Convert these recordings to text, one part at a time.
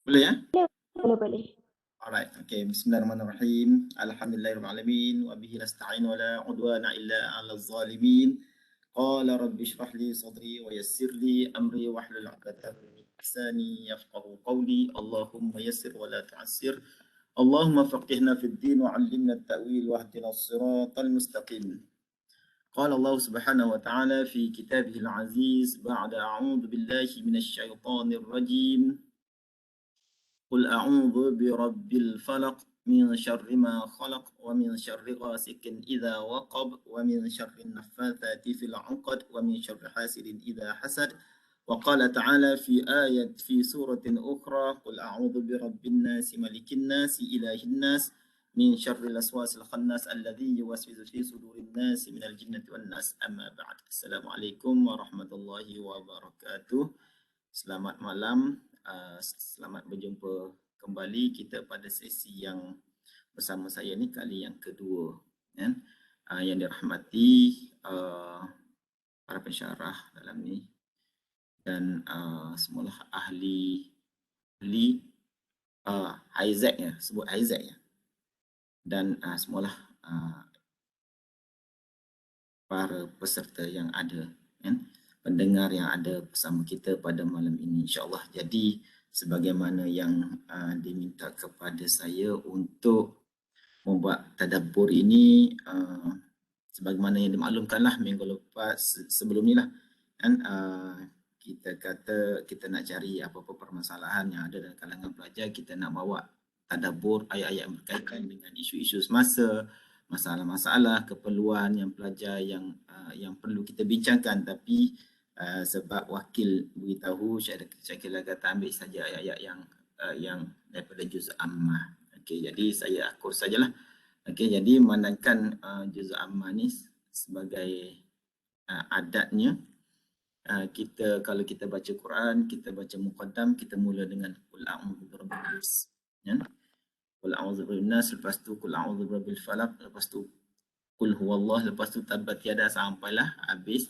Boleh ya? Boleh, boleh. Alright, okay. Bismillahirrahmanirrahim. Alhamdulillahirrahmanirrahim. Wa bihi nasta'in wa la udwana illa 'ala zalimin. Qala rabbi shrah li sadri wa yassir li amri wa hlul 'uqdatam min lisani yafqahu qawli. Allahumma yassir wa la tu'assir. Allahumma faqihna fid din wa 'allimna at-ta'wil wa hdina as-siratal mustaqim. قال الله سبحانه وتعالى في كتابه العزيز بعد أعوذ بالله من الشيطان الرجيم قل أعوذ برب الفلق من شر ما خلق ومن شر غاسق إذا وقب ومن شر النفاثات في العقد ومن شر حاسد إذا حسد. وقال تعالى في آية في سورة أخرى قل أعوذ برب الناس ملك الناس إله الناس من شر الوسواس الخناس الذي يوسوس في صدور الناس من الجنة والناس. أما بعد. السلام عليكم ورحمة الله وبركاته. Selamat malam, selamat berjumpa kembali kita pada sesi yang bersama saya ni kali yang kedua, kan? Yang dirahmati para pensyarah dalam ni dan semualah ahli Isaac ya, sebut Isaac ya, dan semualah para peserta yang ada, kan? Pendengar yang ada bersama kita pada malam ini, insyaAllah. Jadi sebagaimana yang diminta kepada saya untuk membuat tadabbur ini, sebagaimana yang dimaklumkanlah minggu lepas sebelum ni lah, kan, kita kata kita nak cari apa-apa permasalahan yang ada dalam kalangan pelajar, kita nak bawa tadabbur ayat-ayat yang berkaitan dengan isu-isu semasa, masalah-masalah, keperluan yang pelajar yang perlu kita bincangkan. Tapi sebab wakil beritahu, Syakila kata ambil saja ayat-ayat yang daripada juz ammah. Okey, jadi saya akur sajalah. Okey, jadi memandangkan juz ammah ni sebagai adatnya, kita kalau kita baca Quran, kita baca muqaddam, kita mula dengan qul a'udzu birabbin nas, ya. Qul a'udzu birabbin nas, lepas tu qul a'udzu birabbil falaq, lepas tu qul huwallah, lepas tu tabat yada sampailah habis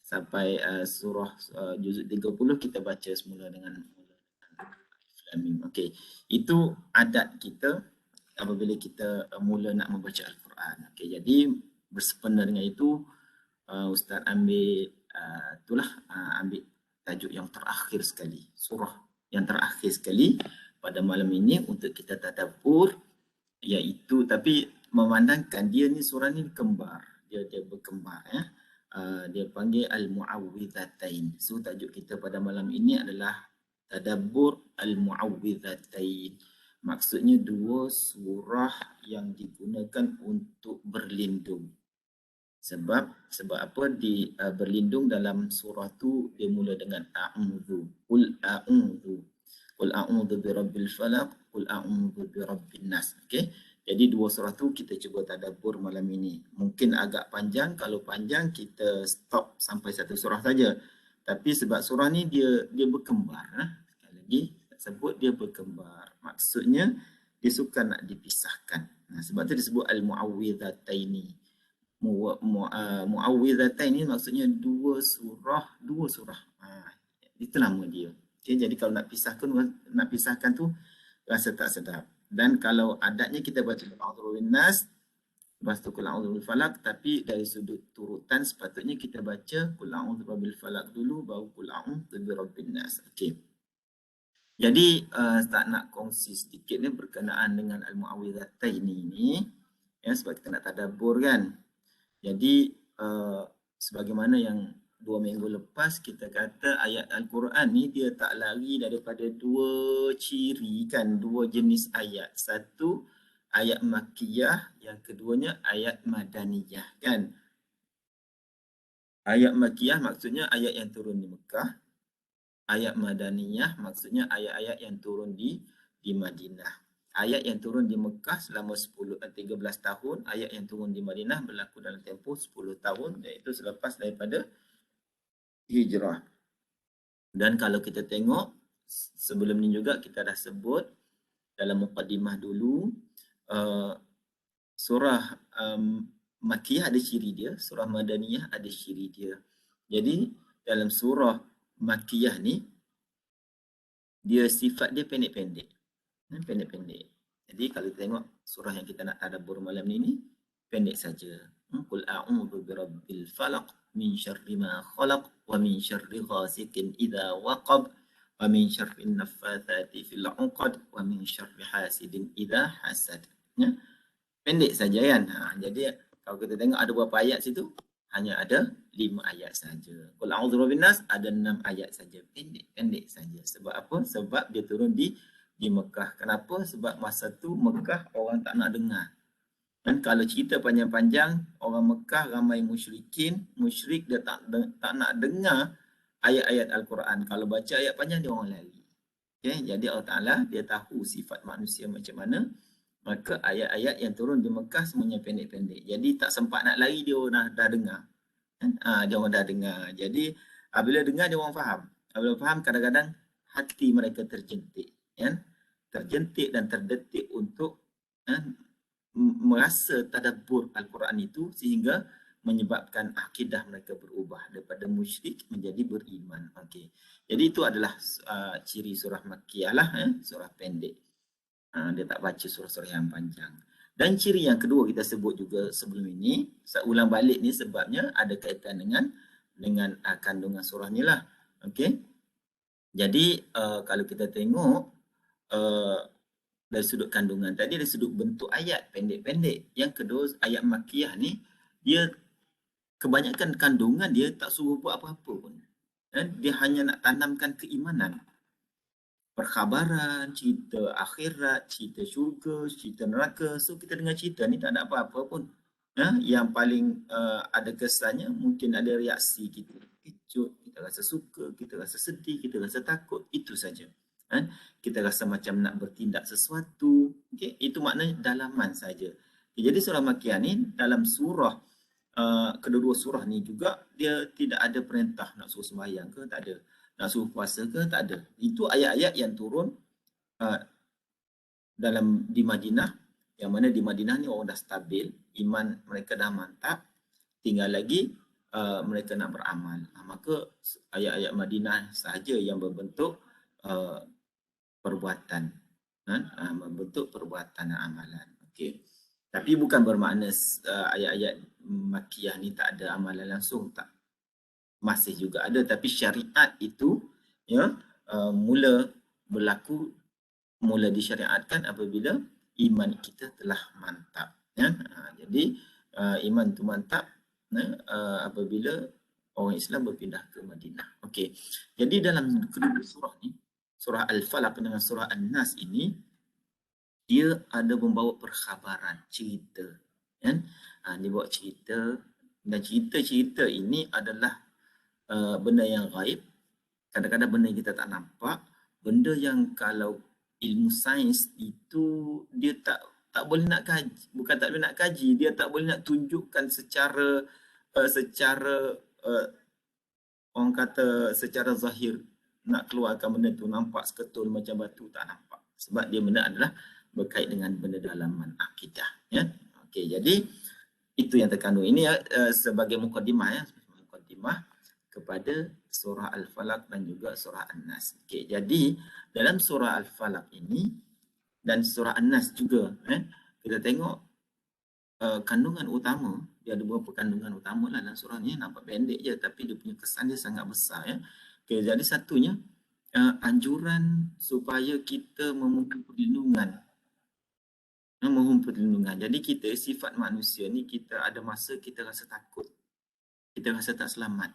sampai surah juzuk 30 kita baca semula dengan Alif Lam Mim. Okey, itu adat kita apabila kita mula nak membaca Al-Quran. Okey, jadi bersempena dengan itu Ustaz ambil ambil tajuk yang terakhir sekali, surah yang terakhir sekali pada malam ini untuk kita tadabbur, iaitu tapi memandangkan dia ni surah ni kembar, dia berkembar ya. Dia panggil Al-Mu'awwidhatain. So tajuk kita pada malam ini adalah tadabbur Al-Mu'awwidhatain. Maksudnya dua surah yang digunakan untuk berlindung. Sebab apa berlindung dalam surah tu dia mula dengan a'udzu. Qul a'udzu. Qul a'udzu birabbil falaq, qul a'udzu birabbin nas. Okey. Jadi dua surah tu kita cuba tadabbur malam ini. Mungkin agak panjang, kalau panjang kita stop sampai satu surah saja. Tapi sebab surah ni dia berkembar, sekali lagi sebut dia berkembar. Maksudnya dia suka nak dipisahkan. Sebab tu disebut al-mu'awwidhataini. Mu'awwidhatain ni maksudnya dua surah. Itu nama dia. Okay, jadi kalau nak pisahkan tu rasa tak sedap. Dan kalau adatnya kita baca qul a'udzu birabbin nas, lepas tu qul a'udzu birabbil falaq, tapi dari sudut turutan sepatutnya kita baca qul a'udzu birabbil falaq dulu baru qul a'udzu birabbin nas. Okey. Jadi tak nak kongsi sedikit ni berkenaan dengan al-mu'awwidhatain ini ya, sebab kita nak tadabbur kan. Jadi sebagaimana yang 2 minggu lepas kita kata ayat Al-Quran ni dia tak lari daripada dua ciri kan, dua jenis ayat. Satu ayat Makkiyah, yang keduanya ayat Madaniyah kan. Ayat Makkiyah maksudnya ayat yang turun di Mekah. Ayat Madaniyah maksudnya ayat-ayat yang turun di Madinah. Ayat yang turun di Mekah selama 13 tahun, ayat yang turun di Madinah berlaku dalam tempoh 10 tahun, iaitu selepas daripada hijrah. Dan kalau kita tengok sebelum ni juga kita dah sebut dalam muqaddimah dulu, surah Makkiyah ada ciri dia, surah Madaniyah ada ciri dia. Jadi dalam surah Makkiyah ni dia sifat dia pendek-pendek. Pendek-pendek. Jadi kalau kita tengok surah yang kita nak tadabbur malam ni pendek saja. Qul a'udzu birabbil falaq min syarri ma khalaq wa min syarri ghasiqin idza waqab wa min syarri naffatsati fil 'uqad wa min syarri hasidin idza hasad. Ya. Pendek saja kan. Jadi kalau kita tengok ada berapa ayat situ? Hanya ada 5 ayat saja. Qul a'udzu birabbin nas ada 6 ayat saja. Pendek saja. Sebab apa? Sebab dia turun di Mekah. Kenapa? Sebab masa tu Mekah orang tak nak dengar. Dan kalau cerita panjang-panjang, orang Mekah ramai musyrik dia tak nak dengar ayat-ayat Al-Quran. Kalau baca ayat panjang dia orang lari. Okay? Jadi Allah Ta'ala dia tahu sifat manusia macam mana. Maka ayat-ayat yang turun di Mekah semuanya pendek-pendek. Jadi tak sempat nak lari dia orang dah dengar. Dia orang dah dengar. Jadi bila dengar dia orang faham. Bila faham kadang-kadang hati mereka terjentik. Terjentik dan terdetik untuk merasa tadabbur Al-Quran itu sehingga menyebabkan akidah mereka berubah daripada musyrik menjadi beriman. Okey. Jadi itu adalah ciri surah Makkiyah lah, surah pendek. Dia tak baca surah-surah yang panjang. Dan ciri yang kedua kita sebut juga sebelum ini, saya ulang balik ni sebabnya ada kaitan dengan kandungan surah ni lah. Okey. Jadi kalau kita tengok dari sudut kandungan tadi, dari sudut bentuk ayat pendek-pendek. Yang kedua, ayat Makkiyah ni, dia kebanyakan kandungan dia tak suruh buat apa-apa pun. Dia hanya nak tanamkan keimanan. Perkhabaran, cerita akhirat, cerita syurga, cerita neraka. So kita dengar cerita ni tak ada apa-apa pun. Yang paling ada kesannya, mungkin ada reaksi kita. Kejut, kita rasa suka, kita rasa sedih, kita rasa takut. Itu saja. Kita rasa macam nak bertindak sesuatu. Okay? Itu maknanya dalaman saja. Okay, jadi surah Makkiyah ni dalam surah kedua-dua surah ni juga dia tidak ada perintah nak suruh sembahyang ke, tak ada. Nak suruh puasa ke, tak ada. Itu ayat-ayat yang turun dalam di Madinah, yang mana di Madinah ni orang dah stabil, iman mereka dah mantap, tinggal lagi mereka nak beramal. Maka ayat-ayat Madinah sahaja yang berbentuk perbuatan, membentuk perbuatan dan amalan. Okey. Tapi bukan bermakna ayat-ayat Makkiyah ni tak ada amalan langsung, tak. Masih juga ada, tapi syariat itu mula berlaku, mula disyariatkan apabila iman kita telah mantap. Jadi iman itu mantap apabila orang Islam berpindah ke Madinah. Okey. Jadi dalam kedua surah ni, surah Al-Falaq dengan surah An-Nas ini, dia ada membawa perkhabaran, cerita. Dia bawa cerita, dan cerita-cerita ini adalah benda yang gaib. Kadang-kadang benda yang kita tak nampak, benda yang kalau ilmu sains itu dia tak boleh nak kaji, bukan tak boleh nak kaji, dia tak boleh nak tunjukkan secara orang kata secara zahir, nak keluarkan benda tu nampak seketul macam batu, tak nampak. Sebab dia benda adalah berkait dengan benda dalaman akidah. Okey, jadi itu yang terkandung. Ini sebagai mukadimah, mukadimah kepada surah Al-Falaq dan juga surah An-Nas. Okey, jadi dalam surah Al-Falaq ini dan surah An-Nas juga, kita tengok kandungan utama, dia ada beberapa kandungan utama lah dalam surah ni, nampak pendek je tapi dia punya kesan dia sangat besar. Okay, jadi satunya anjuran supaya kita memohon perlindungan. Memohon perlindungan. Jadi kita sifat manusia ni, kita ada masa kita rasa takut, kita rasa tak selamat,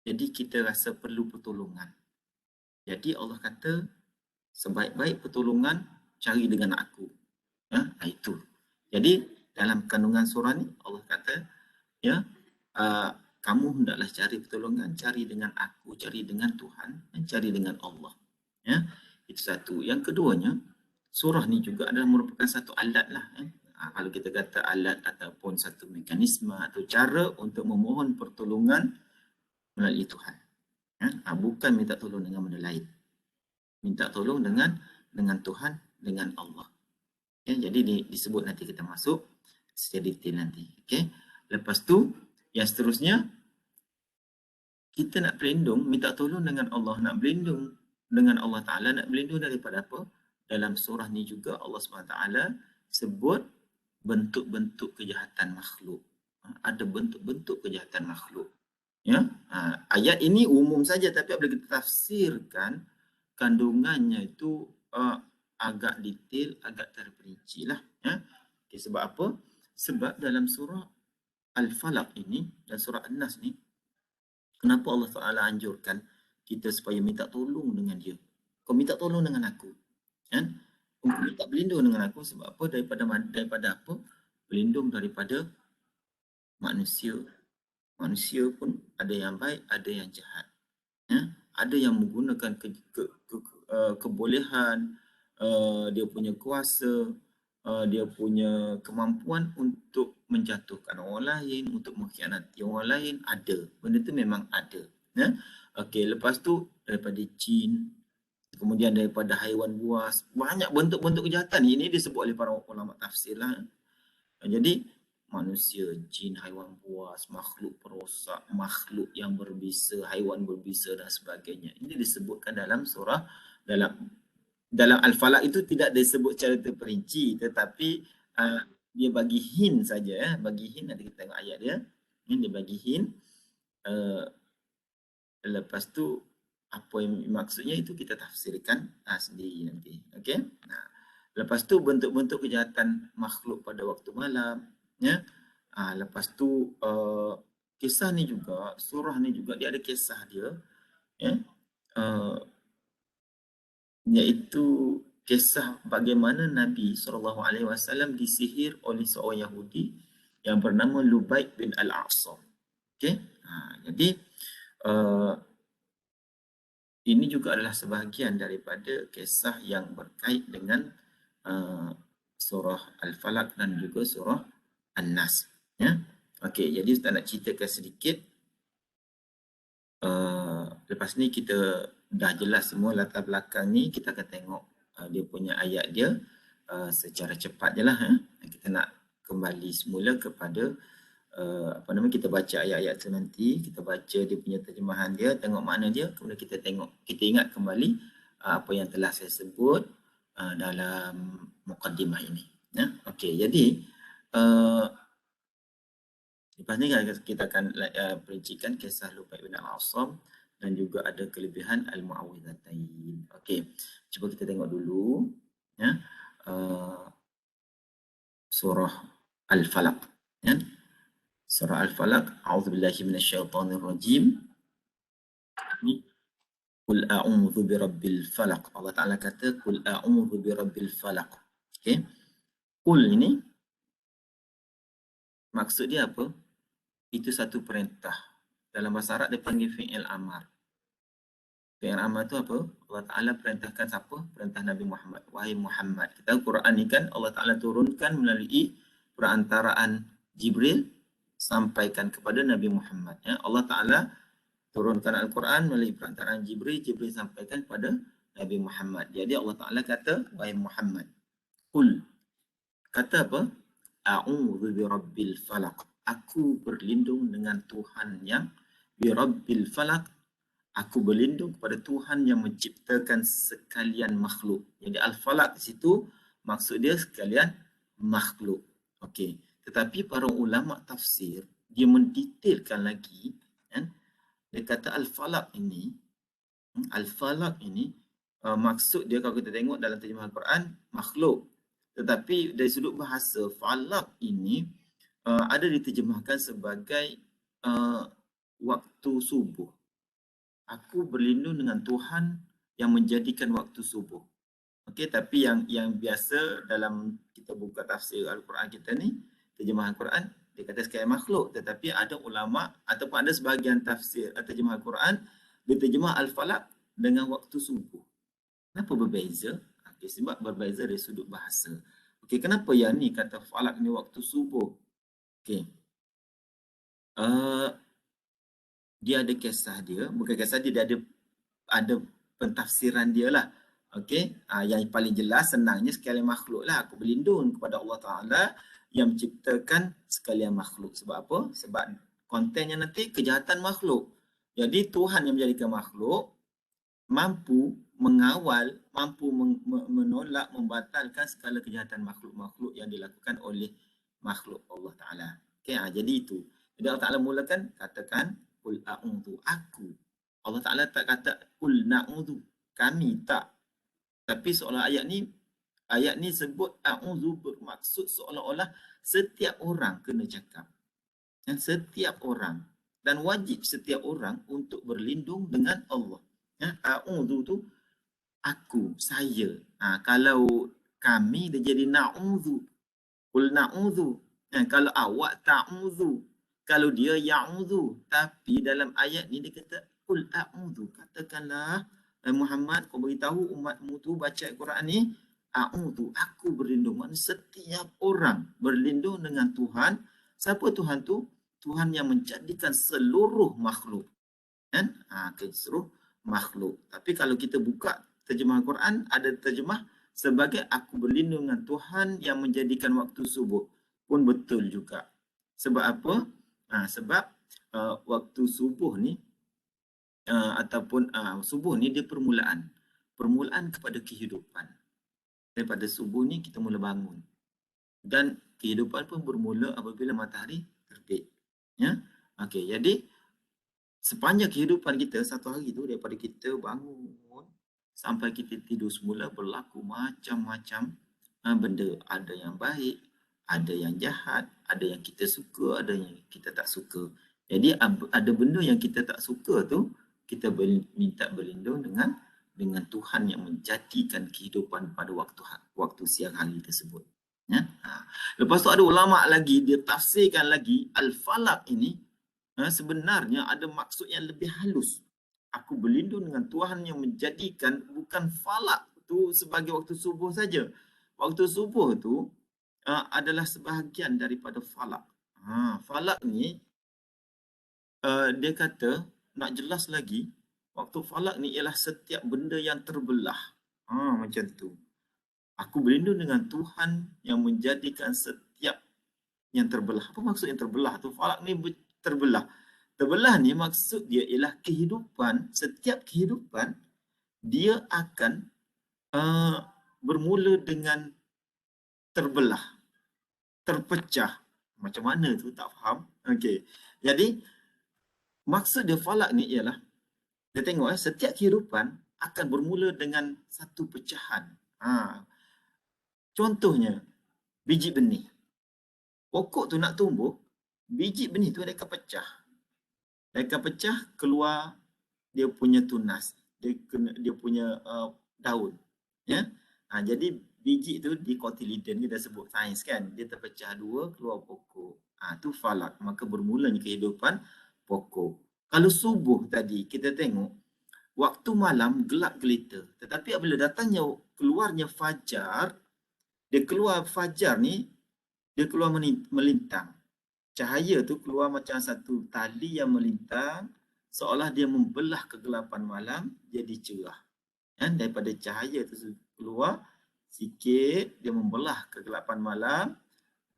jadi kita rasa perlu pertolongan. Jadi Allah kata sebaik-baik pertolongan cari dengan aku. Itu. Jadi dalam kandungan surah ni Allah kata kamu hendaklah cari pertolongan, cari dengan aku, cari dengan Tuhan, dan cari dengan Allah. Itu satu. Yang keduanya, surah ni juga adalah merupakan satu alat lah. Kalau kita kata alat ataupun satu mekanisme atau cara untuk memohon pertolongan melalui Tuhan. Bukan minta tolong dengan benda lain. Minta tolong dengan Tuhan, dengan Allah. Jadi disebut nanti kita masuk secara detail nanti. Okay. Lepas tu, yang seterusnya, kita nak berlindung, minta tolong dengan Allah, nak berlindung dengan Allah Ta'ala, nak berlindung daripada apa? Dalam surah ni juga Allah SWT sebut bentuk-bentuk kejahatan makhluk. Ada bentuk-bentuk kejahatan makhluk. Ya, ayat ini umum saja, tapi apabila kita tafsirkan kandungannya itu agak detail, agak terperinci lah. Ya. Okay, sebab apa? Sebab dalam surah Al-Falaq ini dan surah An-Nas ni, kenapa Allah Ta'ala anjurkan kita supaya minta tolong dengan dia? Kau minta tolong dengan aku. Kan? Kau minta berlindung dengan aku sebab apa? Daripada apa? Berlindung daripada manusia. Manusia pun ada yang baik, ada yang jahat. Ya? Ada yang menggunakan kebolehan, dia punya kuasa, dia punya kemampuan untuk menjatuhkan orang lain, untuk mengkhianati orang lain, ada. Benda tu memang ada. Ya? Okey, lepas tu daripada jin, kemudian daripada haiwan buas, banyak bentuk-bentuk kejahatan. Ini disebut oleh para ulama tafsir lah. Jadi manusia, jin, haiwan buas, makhluk perosak, makhluk yang berbisa, haiwan berbisa dan sebagainya. Ini disebutkan dalam surah, dalam Al-Falaq itu tidak disebut secara terperinci, tetapi dia bagi hint saja. Bagi hint, nanti kita tengok ayat dia. Dia bagi hint. Lepas tu apa yang maksudnya itu kita tafsirkan sendiri nanti. Okey. Nah, lepas tu bentuk-bentuk kejahatan makhluk pada waktu malam, ya. Lepas tu kisah ni juga, surah ni juga dia ada kisah dia, ya. Iaitu kisah bagaimana Nabi SAW disihir oleh seorang Yahudi yang bernama Lubaid bin Al-A'sam. Okey. Jadi ini juga adalah sebahagian daripada kisah yang berkait dengan surah Al-Falaq dan juga surah An-Nas. Ya? Okey, jadi Ustaz nak ceritakan sedikit. Lepas ni kita dah jelas semua latar belakang ni, kita akan tengok dia punya ayat dia secara cepat je lah. Kita nak kembali semula kepada kita baca ayat-ayat tu nanti, kita baca dia punya terjemahan dia, tengok makna dia, kemudian kita ingat kembali apa yang telah saya sebut dalam mukaddimah ini. Ya? Okey, jadi lepas ni kita akan perincikan kisah Lubaid bin Al-A'sam dan juga ada kelebihan Al-Mu'awwidhatain. Okey, cuba kita tengok dulu ya, surah Al-Falaq. Ya? Surah Al-Falaq, a'udzubillahi minasyaitonirrajim. Qul a'udzu birabbil falaq. Allah Taala kata qul a'udzu birabbil falaq. Okey. Qul ini maksud dia apa? Itu satu perintah. Dalam bahasa Arab dia panggil fi'il amar. Fi'il amar tu apa? Allah Taala perintahkan siapa? Perintah Nabi Muhammad. Wahai Muhammad. Kita tahu Quran ni kan Allah Taala turunkan melalui perantaraan Jibril sampaikan kepada Nabi Muhammad. Ya, Allah Ta'ala turunkan Al-Quran melalui perantaraan Jibril, Jibril sampaikan kepada Nabi Muhammad. Jadi Allah Ta'ala kata, wahai Muhammad, Qul, kata apa? A'udhu birabbil falaq. Aku berlindung dengan Tuhan yang birabbil falaq. Aku berlindung kepada Tuhan yang menciptakan sekalian makhluk. Jadi Al-Falaq di situ maksud dia sekalian makhluk. Okey. Tetapi para ulama tafsir dia mendetailkan lagi, kan? Dia kata Al-Falaq ini, maksud dia kalau kita tengok dalam terjemahan Al-Quran makhluk. Tetapi dari sudut bahasa falaq ini ada diterjemahkan sebagai waktu subuh. Aku berlindung dengan Tuhan yang menjadikan waktu subuh. Okey, tapi yang biasa dalam kita buka tafsir Al-Quran kita ni, terjemahan Al-Quran, dia kata sekalian makhluk. Tetapi ada ulama ataupun ada sebahagian tafsir terjemahan Al-Quran, dia terjemah Al-Falaq dengan waktu subuh. Kenapa berbeza? Okay, sebab berbeza dari sudut bahasa. Okey, kenapa yang ni kata falaq ni waktu subuh? Okey. Dia ada kisah dia, bukan kisah dia, dia ada pentafsiran dia lah. Okey, yang paling jelas senangnya sekalian makhluk lah. Aku berlindung kepada Allah Ta'ala yang menciptakan sekalian makhluk. Sebab apa? Sebab kontennya nanti kejahatan makhluk. Jadi Tuhan yang menjadikan makhluk mampu mengawal, mampu menolak, membatalkan segala kejahatan makhluk-makhluk yang dilakukan oleh makhluk Allah Ta'ala. Okay, jadi itu. Jadi Allah Ta'ala mulakan, katakan, Qul a'udhu, aku. Allah Ta'ala tak kata, Qul na'udhu, kami, tak. Tapi seolah ayat ni sebut a'udhu bermaksud seolah-olah setiap orang kena cakap. Dan setiap orang. Dan wajib setiap orang untuk berlindung dengan Allah. A'udhu tu, aku, saya. Kalau kami dia jadi na'udhu. Qul na'udhu. Kalau awak ta'udhu. Kalau dia ya'udhu. Tapi dalam ayat ni dia kata qul a'udhu. Katakanlah Muhammad, kau beritahu umatmu tu baca Al-Quran ni, a'udhu, aku berlindung. Maksudnya setiap orang berlindung dengan Tuhan. Siapa Tuhan tu? Tuhan yang menjadikan seluruh makhluk. Kan? Seluruh makhluk. Tapi kalau kita buka terjemah Al-Quran, ada terjemah sebagai aku berlindung dengan Tuhan yang menjadikan waktu subuh. Pun betul juga. Sebab apa? Sebab waktu subuh ni, ataupun subuh ni dia permulaan. Permulaan kepada kehidupan. Daripada subuh ni kita mula bangun. Dan kehidupan pun bermula apabila matahari terbit. Ya? Okey, jadi sepanjang kehidupan kita satu hari tu, daripada kita bangun sampai kita tidur semula, berlaku macam-macam benda. Ada yang baik, ada yang jahat, ada yang kita suka, ada yang kita tak suka. Jadi ada benda yang kita tak suka tu, kita minta berlindung dengan Tuhan yang menjadikan kehidupan pada waktu siang hari tersebut. Ya? Lepas tu ada ulama lagi, dia tafsirkan lagi Al-Falaq ini sebenarnya ada maksud yang lebih halus. Aku berlindung dengan Tuhan yang menjadikan bukan falak tu sebagai waktu subuh saja. Waktu subuh tu adalah sebahagian daripada falak. Falak ni dia kata, nak jelas lagi, waktu falak ni ialah setiap benda yang terbelah. Macam tu. Aku berlindung dengan Tuhan yang menjadikan setiap yang terbelah. Apa maksud yang terbelah tu? Falak ni terbelah. Terbelah ni maksud dia ialah kehidupan, setiap kehidupan dia akan bermula dengan terbelah, terpecah. Macam mana tu tak faham. Okey. Jadi maksud dia falak ni ialah, dia tengok setiap kehidupan akan bermula dengan satu pecahan. Contohnya biji benih. Pokok tu nak tumbuh, biji benih tu dia akan pecah. Dia akan pecah, keluar dia punya tunas, dia punya daun. Ya. Jadi biji tu di cotyledon, kita sebut sains kan, dia terpecah dua, keluar pokok. Tu falak, maka bermulanya kehidupan pokok. Kalau subuh tadi kita tengok, waktu malam gelap gelita, tetapi apabila datangnya keluarnya fajar, dia keluar fajar ni, dia keluar melintang. Cahaya tu keluar macam satu tali yang melintang, seolah dia membelah kegelapan malam jadi cerah. Daripada cahaya tu keluar sikit, dia membelah kegelapan malam.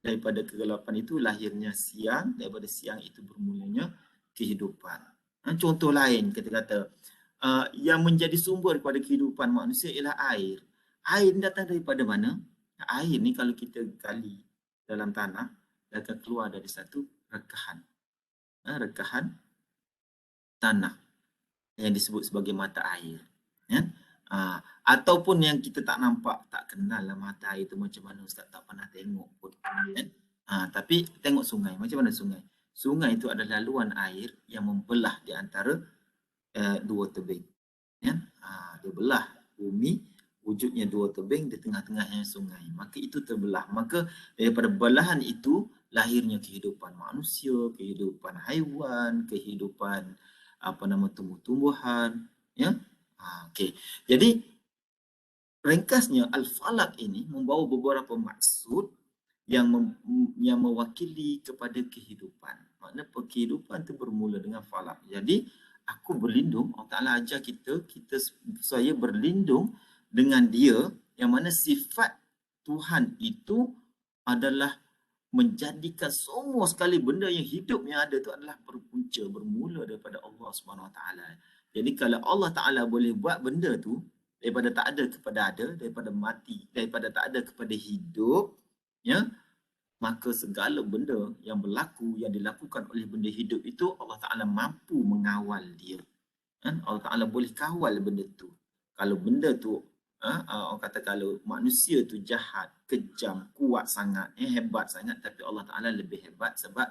Daripada kegelapan itu lahirnya siang, daripada siang itu bermulanya kehidupan. Contoh lain kita kata, yang menjadi sumber kepada kehidupan manusia ialah air. Air datang daripada mana? Air ni kalau kita gali dalam tanah, dia akan keluar dari satu rekahan. Rekahan tanah yang disebut sebagai mata air. Ataupun yang kita tak nampak, tak kenal lah mata air tu macam mana, Ustaz tak pernah tengok pun. Tapi tengok sungai, macam mana sungai? Sungai itu adalah laluan air yang membelah di antara dua tebing. Dia belah bumi, wujudnya dua tebing, di tengah-tengahnya sungai. Maka itu terbelah. Maka daripada belahan itu lahirnya kehidupan manusia, kehidupan haiwan, kehidupan tumbuh-tumbuhan. Okey. Jadi ringkasnya Al-Falaq ini membawa beberapa maksud yang mewakili kepada kehidupan. Maknanya kehidupan itu bermula dengan falak. Jadi aku berlindung, Allah Ta'ala ajar kita saya berlindung dengan dia, yang mana sifat Tuhan itu adalah menjadikan semua sekali benda yang hidup yang ada itu adalah bermula daripada Allah Subhanahu Wa Taala. Jadi kalau Allah Ta'ala boleh buat benda tu, daripada tak ada kepada ada, daripada mati, daripada tak ada kepada hidup, ya, maka segala benda yang berlaku, yang dilakukan oleh benda hidup itu Allah Ta'ala mampu mengawal dia. Allah Ta'ala boleh kawal benda tu. Kalau benda tu, orang kata kalau manusia tu jahat, kejam, kuat sangat, hebat sangat, tapi Allah Ta'ala lebih hebat sebab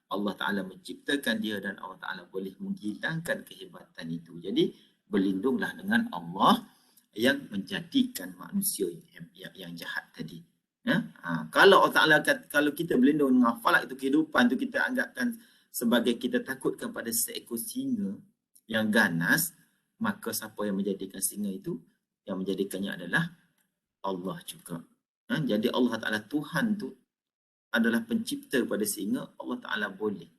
Allah Ta'ala menciptakan dia dan Allah Ta'ala boleh menghilangkan kehebatan itu. Jadi berlindunglah dengan Allah yang menjadikan manusia yang jahat tadi. Ya? Kalau Allah Ta'ala kalau kita berlindung dengan falak itu kehidupan tu kita anggapkan sebagai kita takutkan pada seekor singa yang ganas, maka siapa yang menjadikan singa itu? Yang menjadikannya adalah Allah juga. Jadi Allah Ta'ala Tuhan tu adalah pencipta pada singa. Allah Ta'ala boleh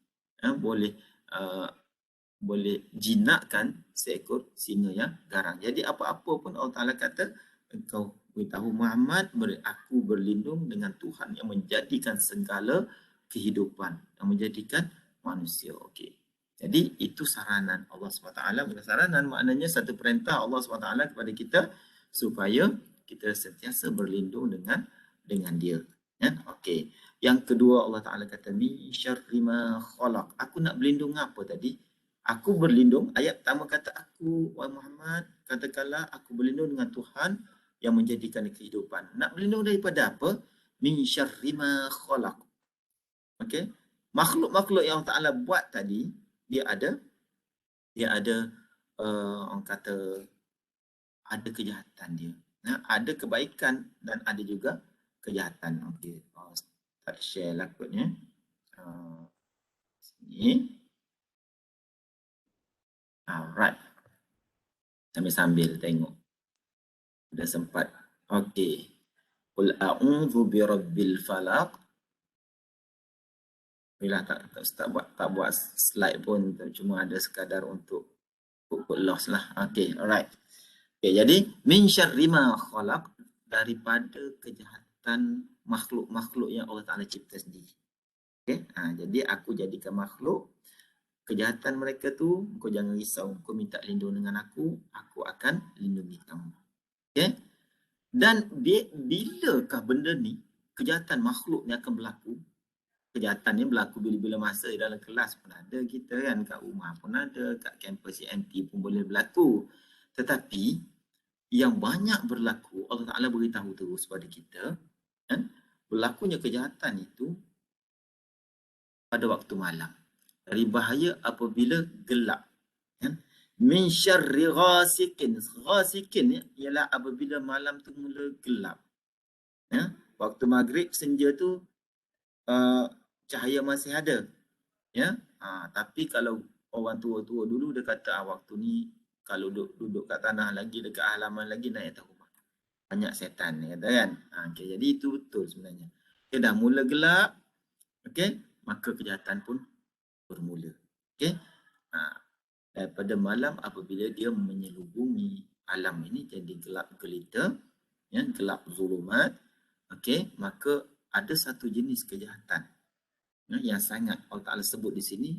boleh jinakkan seekor singa yang garang. Jadi apa-apa pun Allah Ta'ala kata, engkau beritahu Muhammad, aku berlindung dengan Tuhan yang menjadikan segala kehidupan, yang menjadikan manusia. Okey. Jadi itu saranan Allah SWT. Bukan saranan, maknanya satu perintah Allah SWT kepada kita supaya kita sentiasa berlindung dengan dia. Ya? Okey. Yang kedua Allah Ta'ala kata, min syarri ma khalaq. Aku nak berlindung apa tadi? Aku berlindung, ayat pertama kata aku, wahai Muhammad, katakanlah aku berlindung dengan Tuhan yang menjadikan kehidupan. Nak berlindung daripada apa? Min syarri ma khalaq. Okey. Makhluk-makhluk yang Allah Ta'ala buat tadi, dia ada orang kata ada kejahatan dia. Ada kebaikan dan ada juga kejahatan. Okey. Tak share lah kodnya. Sini. Alright. Sambil-sambil tengok. Dah sempat. Okey. Qul a'udzu birabbil falaq. Bila tak buat slide pun, cuma ada sekadar untuk put loss lah. Okey, alright. Okay, jadi min syarri ma khalaq, daripada kejahatan makhluk-makhluk yang Allah Ta'ala cipta sendiri. Okay? Jadi aku jadikan makhluk, kejahatan mereka tu, kau jangan risau, kau minta lindung dengan aku akan lindungi kamu. Okay? Dan bilakah benda ni, kejahatan makhluk ni akan berlaku? Kejahatan ni berlaku bila-bila masa dalam kelas pun ada kita kan, kat rumah pun ada, kat kampus CMT pun boleh berlaku. Tetapi yang banyak berlaku, Allah Ta'ala beritahu terus pada kita, kan? Berlakunya kejahatan itu pada waktu malam. Dari bahaya apabila gelap. Kan? Min syarri ghasikin. Ghasikin ialah apabila malam tu mula gelap. Ya? Waktu maghrib, senja tu cahaya masih ada. Ya? Tapi kalau orang tua-tua dulu dia kata waktu ni kalau duduk kat tanah lagi, dekat halaman lagi, naik atas rumah. Banyak setan, kata kan. Okay, jadi itu betul sebenarnya. Okay, dah mula gelap, okay, maka kejahatan pun bermula. Okay. Daripada malam apabila dia menyelubungi alam ini jadi gelap gelita, ya, gelap zulumat, okay, maka ada satu jenis kejahatan yang sangat Allah Ta'ala sebut di sini,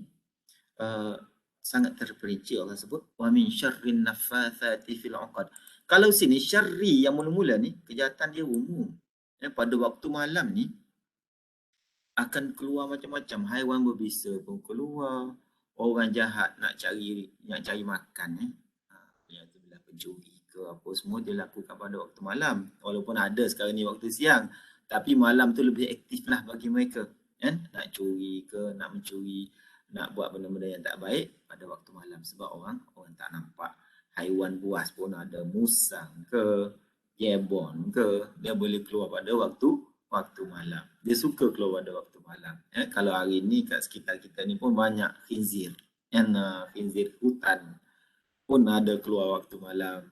sangat terperinci. Allah sebut wa min syarrin naffatsati fil 'uqad. Kalau sini syarri yang mula-mula ni kejahatan dia umum. Ya, pada waktu malam ni akan keluar macam-macam, haiwan berbisa pun keluar, orang jahat nak cari makan, yang tu bila pencuri ke apa semua dia lakukan pada waktu malam. Walaupun ada sekarang ni waktu siang, tapi malam tu lebih aktif lah bagi mereka, kan? Nak curi ke, nak mencuri, nak buat benda-benda yang tak baik pada waktu malam sebab orang tak nampak. Haiwan buas pun ada, musang ke, gebon ke, dia boleh keluar pada waktu malam. Dia suka keluar pada waktu malam. Kalau hari ni kat sekitar kita ni pun banyak khinzir, khinzir hutan pun ada keluar waktu malam.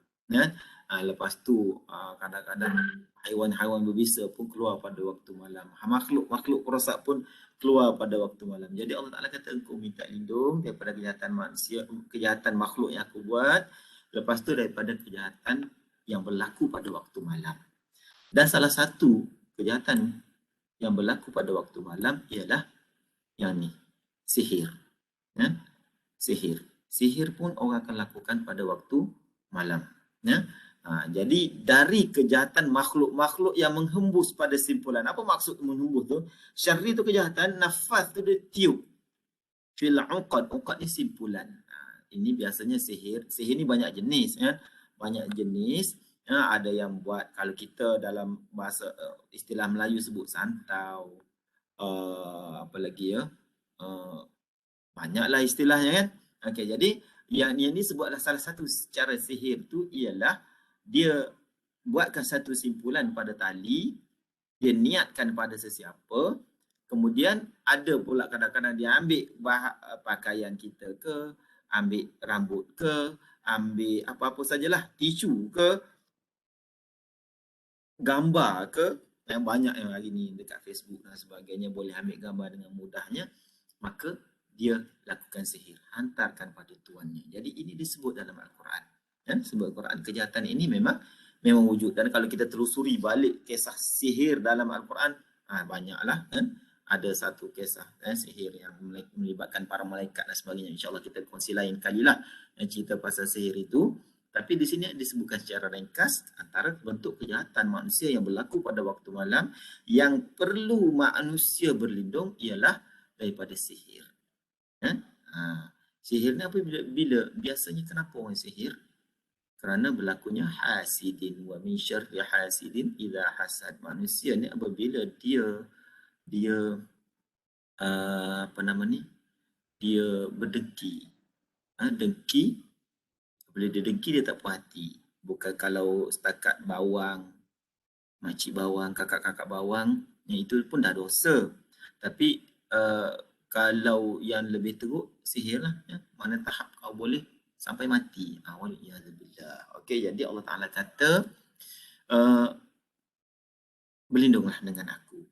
Lepas tu kadang-kadang haiwan-haiwan berbisa pun keluar pada waktu malam. Makhluk-makhluk perosak pun keluar pada waktu malam. Jadi Allah Ta'ala kata, engkau minta lindung daripada kejahatan manusia, kejahatan makhluk yang aku buat. Lepas tu daripada kejahatan yang berlaku pada waktu malam. Dan salah satu kejahatan yang berlaku pada waktu malam ialah yang ni, sihir. Sihir pun orang akan lakukan pada waktu malam. Jadi dari kejahatan makhluk-makhluk yang menghembus pada simpulan. Apa maksud menghembus tu? Syarri tu kejahatan, nafas tu dia tiup. Fil uqad. Uqad ni simpulan. Ini biasanya sihir. Sihir ni banyak jenis. Banyak jenis. Ada yang buat, kalau kita dalam bahasa istilah Melayu sebut santau. Apa lagi ya? Banyaklah istilahnya kan. Okey, jadi yang ni sebutlah salah satu cara sihir tu ialah dia buatkan satu simpulan pada tali, dia niatkan pada sesiapa, kemudian ada pula kadang-kadang dia ambil pakaian kita ke, ambil rambut ke, ambil apa-apa sajalah, tisu ke, gambar ke, yang banyak yang hari ni dekat Facebook dan sebagainya boleh ambil gambar dengan mudahnya, maka dia lakukan sihir, hantarkan pada tuannya. Jadi ini disebut dalam Al-Quran. Sebab Al-Quran kejahatan ini memang wujud. Dan kalau kita telusuri balik kisah sihir dalam Al-Quran, banyaklah. Ada satu kisah sihir yang melibatkan para malaikat dan sebagainya. InsyaAllah kita kongsi lain kalilah cerita pasal sihir itu. Tapi di sini disebutkan secara ringkas antara bentuk kejahatan manusia yang berlaku pada waktu malam yang perlu manusia berlindung ialah daripada sihir. Sihir ni apa bila biasanya kenapa orang sihir? Kerana berlakunya hasidin wa min syarri hasidin idza hasad. Manusia ni apabila dia apa nama ni? Dia berdengki. Dengki, bila dia dengki dia tak puas hati. Bukan kalau setakat bawang, makcik bawang, kakak-kakak bawang, yang itu pun dah dosa. Tapi kalau yang lebih teruk, sihir lah. Mana tahap kau boleh sampai mati. Okey, jadi Allah Ta'ala kata, berlindunglah dengan aku.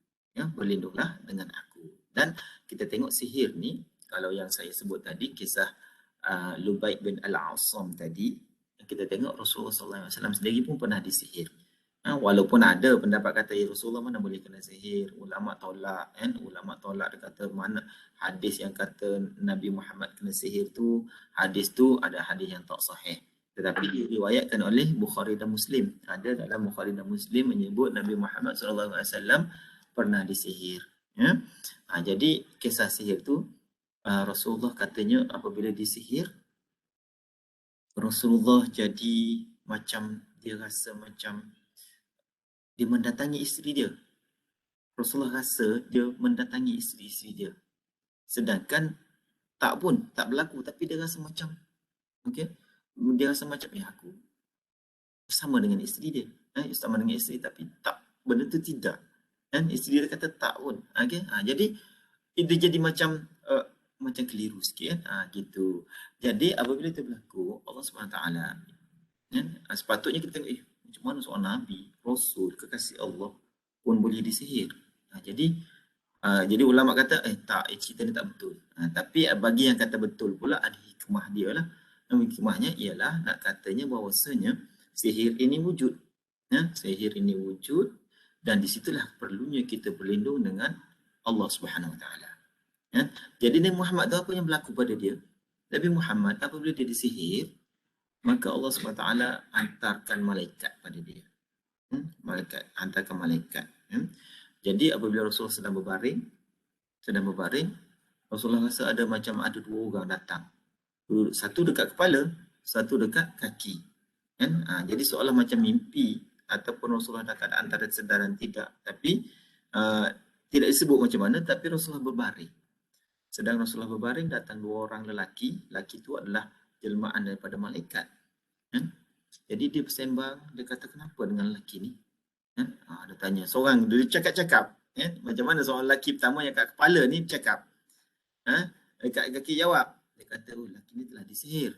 Berlindunglah dengan aku. Dan kita tengok sihir ni, kalau yang saya sebut tadi, kisah Lubaid bin Al-Asam tadi, kita tengok Rasulullah SAW sendiri pun pernah disihir. Walaupun ada pendapat kata Rasulullah mana boleh kena sihir, ulama tolak ulama tolak, dia kata mana hadis yang kata Nabi Muhammad kena sihir tu, hadis tu ada hadis yang tak sahih, tetapi diriwayatkan oleh Bukhari dan Muslim. Ada dalam Bukhari dan Muslim menyebut Nabi Muhammad SAW pernah disihir. Jadi kisah sihir tu Rasulullah katanya apabila disihir, Rasulullah jadi macam dia rasa macam dia mendatangi isteri dia. Rasulullah rasa dia mendatangi isteri-isteri dia. Sedangkan tak berlaku, tapi dia rasa macam, dia rasa macam aku bersama dengan isteri dia. Bersama dengan isteri, tapi tak, benda tu tidak. Isteri dia kata tak pun. Jadi dia jadi macam keliru sikit gitu. Jadi apabila itu berlaku, Allah SWT sepatutnya kita tengok macam mana seorang Nabi, Rasul, kekasih Allah pun boleh disihir. Jadi ulama kata tak, cerita ni tak betul. Tapi bagi yang kata betul pula ada hikmah dia lah. Hikmahnya ialah nak katanya bahawasanya sihir ini wujud. Sihir ini wujud dan disitulah perlunya kita berlindung dengan Allah Subhanahu Wa Taala. Jadi Nabi Muhammad tu apa yang berlaku pada dia? Nabi Muhammad apabila dia disihir, maka Allah SWT hantarkan malaikat pada dia. Hantarkan malaikat. Jadi apabila Rasulullah sedang berbaring, Rasulullah rasa ada dua orang datang. Satu dekat kepala, satu dekat kaki. Jadi seolah macam mimpi ataupun Rasulullah dalam antara sedar dan tidak. Tapi tidak disebut macam mana, tapi Rasulullah berbaring. Sedang Rasulullah berbaring, datang dua orang lelaki. Lelaki itu adalah jelmaan daripada malaikat. Jadi dia bersembang, dia kata kenapa dengan lelaki ni? Dia tanya, seorang dia cakap-cakap. Macam mana seorang lelaki pertama yang kat kepala ni bercakap. Dekat kaki jawab. Dia kata, lelaki ni telah disihir.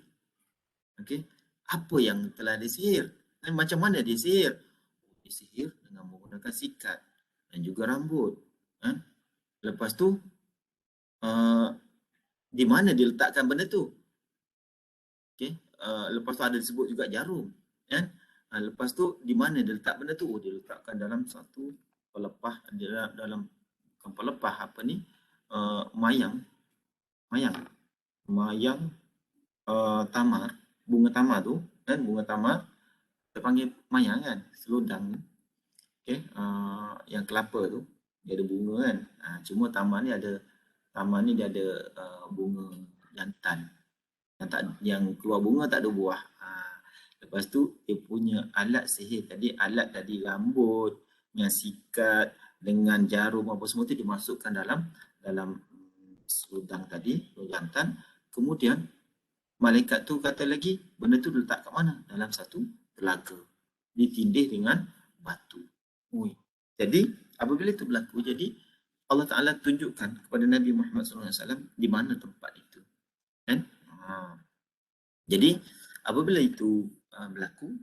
Apa yang telah disihir? Macam mana dia sihir? Disihir dengan menggunakan sikat dan juga rambut. Lepas tu, di mana dia letakkan benda tu? Lepas tu ada disebut juga jarum. Lepas tu di mana dia letak benda tu? Dia letakkan dalam satu pelepah, dalam bukan pelepah apa ni? Mayang tamar, bunga tamar tu, bunga tamar. kita panggil mayang kan, selodang. Okay. Yang kelapa tu dia ada bunga kan. Cuma taman ni dia ada bunga jantan yang keluar bunga tak ada buah. Lepas tu dia punya alat sihir tadi, alat tadi rambut yang sikat dengan jarum apa semua tu dimasukkan dalam seludang tadi, jantan. Kemudian malaikat tu kata lagi benda tu letak kat mana? Dalam satu telaga. Ditindih dengan batu. Ui. Jadi apabila itu berlaku, jadi Allah Ta'ala tunjukkan kepada Nabi Muhammad SAW di mana tempat itu. Kan? Jadi apabila itu berlaku,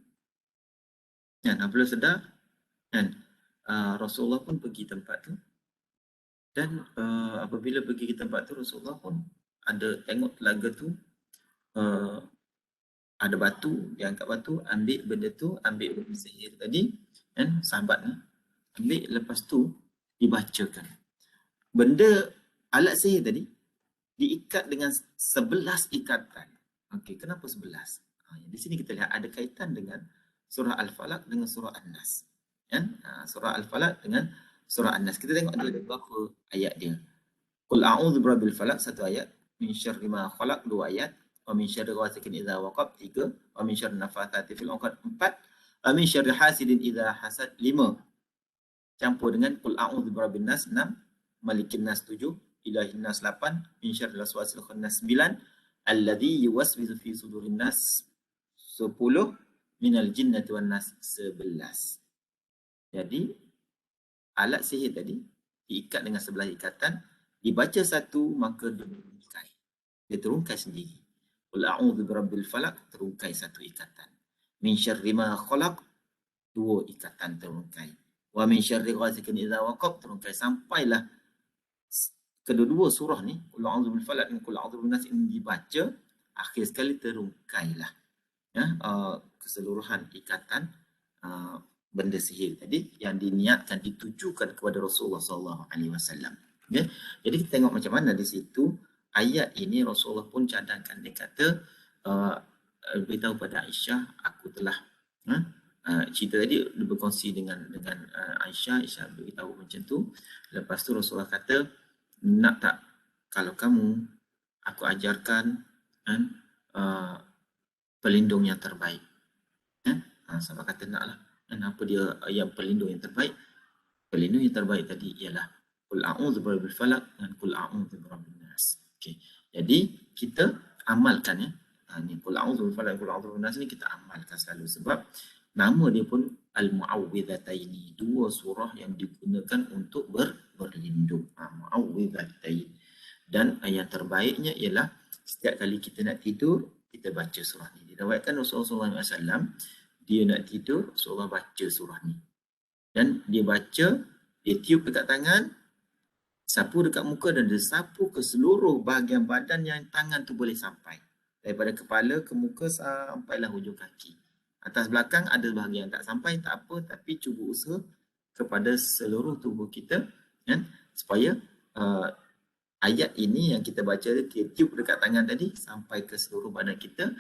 dan apabila sedar, dan Rasulullah pun pergi tempat tu, dan apabila pergi ke tempat tu, Rasulullah pun ada tengok telaga tu, ada batu, dia angkat batu, ambil benda tu, ambil benda sihir tadi, kan, sahabat ni, ambil, lepas tu dibacakan. Benda alat sihir tadi diikat dengan 11 ikatan. Okey, kenapa 11? Di sini kita lihat ada kaitan dengan surah Al-Falaq dengan surah An-Nas. Kan? Surah Al-Falaq dengan surah An-Nas. Kita tengok ada beberapa ayat dia. Qul a'udzu birabbil falaq, satu ayat. Min syarri ma khalaq, dua ayat. Wa min syarri ghasikin idza waqab, tiga. Wa min syarri nafathati fil 'uqad, empat. Wa min syarri hasidin idza hasad, lima. Campur dengan qul a'udzu birabbin nas, enam. Malikin nas, tujuh. Ilahin nas, lapan. Min syarril waswasil khannas, sembilan. Alladzi yuwaswisu fi sudurin nas, 10. Minal jinnati wan nas, 11. Jadi alat sihir tadi diikat dengan 11 ikatan, dibaca satu maka dia terungkai. Dia terungkai sendiri. Qul a'udzu birabbil falaq, terungkai satu ikatan. Min syarri ma khalaq, dua ikatan terungkai. Wa min syarri ghasikin idza waqab, terungkai sampailah kedua-dua surah ni, Qul a'udzu bil falaq dan Qul a'udzu bin nas, ini dibaca, akhir sekali terungkailah keseluruhan ikatan benda sihir tadi yang diniatkan, ditujukan kepada Rasulullah SAW. Ya? Jadi kita tengok macam mana di situ ayat ini Rasulullah pun cadangkan. Dia kata, beritahu pada Aisyah, aku telah cerita tadi dia berkongsi dengan Aisyah beritahu macam tu. Lepas tu Rasulullah kata, nak tak kalau kamu aku ajarkan pelindung yang terbaik. Sahabat kata naklah. Kenapa dia yang pelindung yang terbaik? Pelindung yang terbaik tadi ialah Qul a'udzu birabbil falaq dan Qul a'udzu birabbin nas. Okey. Jadi kita amalkan ya. Ni Qul a'udzu bil falaq, Qul a'udzu birabbin nas ni kita amalkan selalu sebab nama dia pun Al-Mu'awwidhataini, dua surah yang digunakan untuk berlindung. Mu'awwidhatain. Dan yang terbaiknya ialah setiap kali kita nak tidur, kita baca surah ni. Diriwayatkan Rasulullah SAW, dia nak tidur, Rasulullah baca surah ni. Dan dia baca, dia tiup dekat tangan, sapu dekat muka dan dia sapu ke seluruh bahagian badan yang tangan tu boleh sampai. Daripada kepala ke muka sampailah hujung kaki. Atas belakang ada bahagian tak sampai, tak apa, tapi cuba usaha kepada seluruh tubuh kita, kan? Supaya ayat ini yang kita baca, tiup dekat tangan tadi sampai ke seluruh badan kita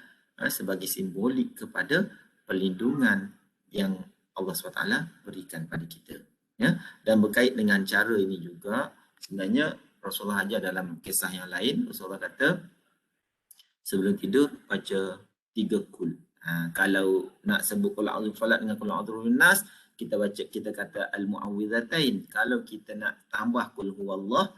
sebagai simbolik kepada perlindungan yang Allah SWT berikan pada kita. Ya? Dan berkait dengan cara ini juga, sebenarnya Rasulullah ajar dalam kisah yang lain, Rasulullah kata sebelum tidur baca 3 kul. Kalau nak sebut Qul a'udzu bil falaq dengan Qul a'udzu bin nas, kita kata al-mu'awwidhatain. Kalau kita nak tambah Qul huwallah,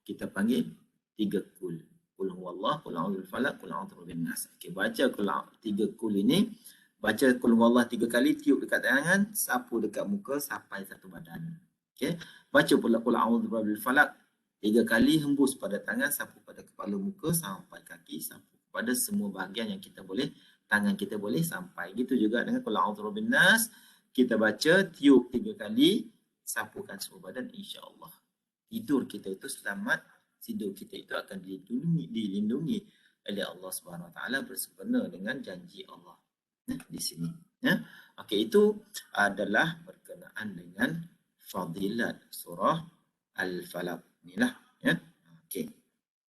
kita panggil 3 kul. Qul huwallah, Qul a'udzu bil falaq, Qul a'udzu bin nas. Okey, baca 3 kul ini, baca Qul huwallah 3 kali, tiup dekat tangan, sapu dekat muka sampai satu badan. Okey, baca pula Qul a'udzu bil falaq 3 kali, hembus pada tangan, sapu pada kepala, muka sampai kaki, sapu pada semua bahagian yang kita boleh, tangan kita boleh sampai. Gitu juga dengan Qul a'udzu bin nas, kita baca, tiup 3 kali, sapukan semua badan, insya-Allah tidur kita itu selamat, tidur kita itu akan dilindungi oleh Allah Subhanahu Wa Taala bersempena dengan janji Allah. Di sini. Ya. Okey, itu adalah berkenaan dengan fadilat surah Al-Falaq. Inilah. Ya. Okey.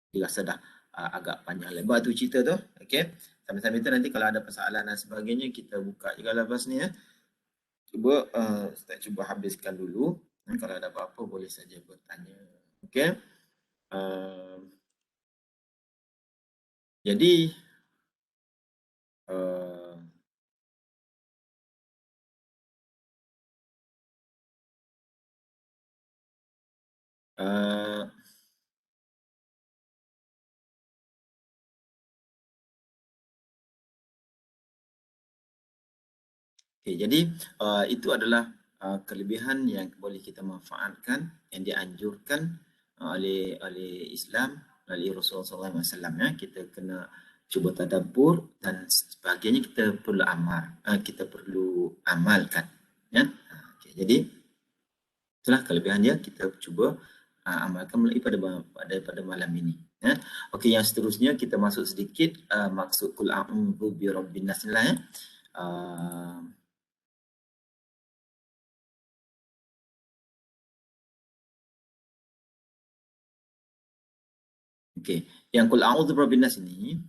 Dirasa dah agak panjang lebar tu cerita tu. Okey. Sambil-sambil itu nanti kalau ada persoalan dan sebagainya, kita buka juga lepas ni ya. Cuba Ustaz cuba habiskan dulu. Kalau ada apa-apa boleh saja bertanya. Okey. Jadi uh, uh, okay, jadi itu adalah kelebihan yang boleh kita manfaatkan, yang dianjurkan oleh Islam, oleh Rasulullah SAW. Ya. Kita kena cuba tadabbur dan sebagainya, kita perlu kita perlu amalkan. Ya. Okay, jadi itulah kelebihan dia, kita cuba amalkan melalui pada malam ini. Ya. Okey, yang seterusnya kita masuk sedikit maksud qul a'udzu birabbin nas lah ya. Okey, yang qul a'udzu birabbin nas ini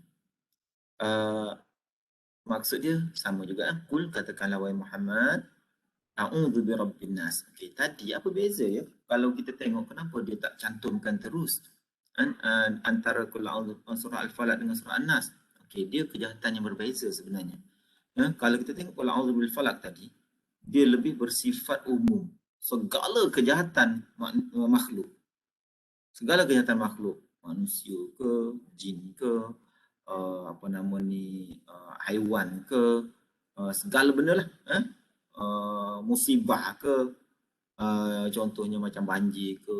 maksud dia sama juga. Qul, katakanlah wahai Muhammad, a'udzu birabbin nas. Okey, tadi apa beza ya? Kalau kita tengok kenapa dia tak cantumkan terus antara qul a'udzu surah al-falaq dengan surah an-nas. Okey, dia kejahatan yang berbeza sebenarnya. Ya, kalau kita tengok qul a'udzu bil falaq tadi, dia lebih bersifat umum. Segala kejahatan makhluk. Segala kejahatan makhluk, manusia ke, jin ke, apa nama ni, haiwan ke, segala benda lah. Musibah ke, contohnya macam banjir ke,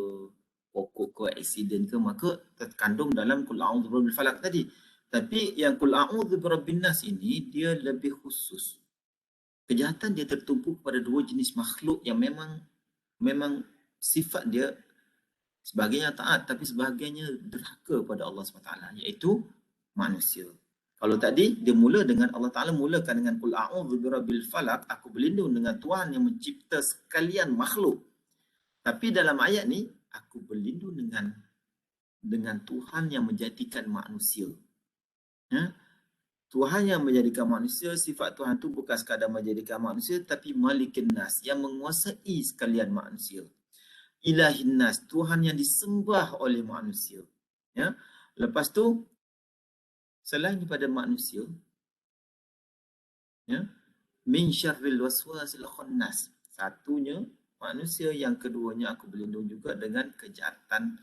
pokok ke, aksiden ke, maka terkandung dalam qul a'udzu birabbil falaq tadi. Tapi yang qul a'udzu birabbin nas ini dia lebih khusus. Kejahatan dia tertumpu pada dua jenis makhluk yang memang sifat dia sebagainya taat tapi sebagainya derhaka pada Allah SWT, iaitu manusia. Kalau tadi dia mula dengan Allah Taala mulakan dengan qul a'udzu birabbil falaq, aku berlindung dengan Tuhan yang mencipta sekalian makhluk. Tapi dalam ayat ni aku berlindung dengan Tuhan yang menjadikan manusia. Ya? Tuhan yang menjadikan manusia, sifat Tuhan tu bukan sekadar menjadikan manusia tapi malikin nas, yang menguasai sekalian manusia. Ilahin nas, Tuhan yang disembah oleh manusia. Ya. Lepas tu selain daripada manusia, ya, min syarril waswasil khannas. Satunya manusia, yang keduanya aku berlindung juga dengan kejahatan